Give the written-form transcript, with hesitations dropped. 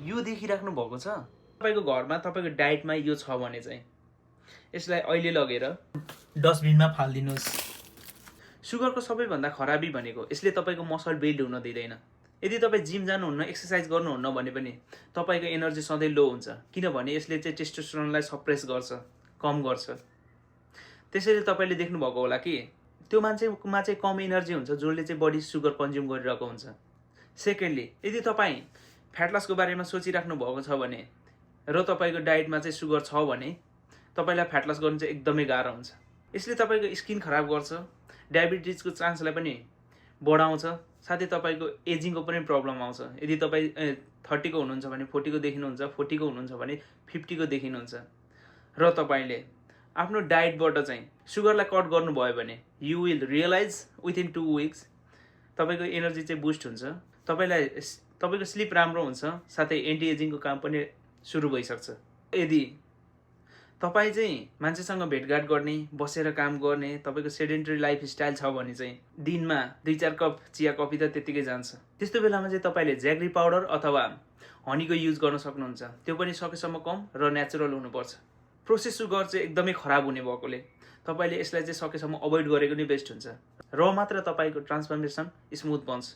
यो देखिराख्नु भएको छ तपाईको घरमा तपाईको डाइटमा यो छ भने चाहिँ यसलाई अहिले लगेर डस्टबिनमा फाल्दिनुस्। सुगरको सबैभन्दा खराबी भनेको यसले तपाईको मसल बिल्ड हुन दिँदैन। यदि तपाईँ जिम जानुहुन्न एक्सर्साइज गर्नुहुन्न भने पनि तपाईको एनर्जी सधैँ लो हुन्छ, किनभने यसले चाहिँ टेस्टोस्टेरोनलाई सप्रेस गर्छ, कम गर्छ। त्यसैले तपाईले देख्नुभएको होला कि त्यो मान्छेमा चाहिँ कम एनर्जी हुन्छ जसले चाहिँ बढी सुगर कन्ज्युम गरिरहेको हुन्छ। सेकेन्डली, यदि तपाईँ फ्याट लसको बारेमा सोचिराख्नु भएको छ भने र तपाईको डाइटमा चाहिँ सुगर छ भने तपाईलाई फ्याट लस गर्नु चाहिँ एकदमै गाह्रो हुन्छ। यसले तपाईको स्किन खराब गर्छ, डायबिटिजको चान्सलाई पनि बढाउँछ, साथै तपाईको एजिङको पनि प्रब्लम आउँछ। यदि तपाईँ 30 को हुनुहुन्छ भने 40 को देखिनुहुन्छ, 40 को हुनुहुन्छ भने 50 को देखिनुहुन्छ। र तपाईले आफ्नो डाइटबाट चाहिँ सुगरलाई कट गर्नुभयो भने you will realise within 2 weeks तपाईको एनर्जी चाहिँ बुस्ट हुन्छ, तपाईको स्लिप राम्रो हुन्छ, साथै एन्टी एजिङको काम पनि सुरु भइसक्छ। यदि तपाईँ चाहिँ मान्छेसँग भेटघाट गर्ने, बसेर काम गर्ने, तपाईको सेडेन्टरी लाइफस्टाइल छ भने चाहिँ दिनमा 2-4 कप चिया कफी त त्यतिकै जान्छ। त्यस्तो बेलामा चाहिँ तपाईले ज्याग्री पाउडर अथवा हनीको युज गर्न सक्नुहुन्छ। त्यो पनि सकेसम्म कम र नेचुरल हुनुपर्छ। प्रोसेस सुगर चाहिँ एकदमै खराब हुने भएकोले तपाईले यसलाई चाहिँ सकेसम्म अभोइड गरेको नै बेस्ट हुन्छ। र मात्र तपाईको ट्रान्सफर्मेसन स्मुथ बन्छ।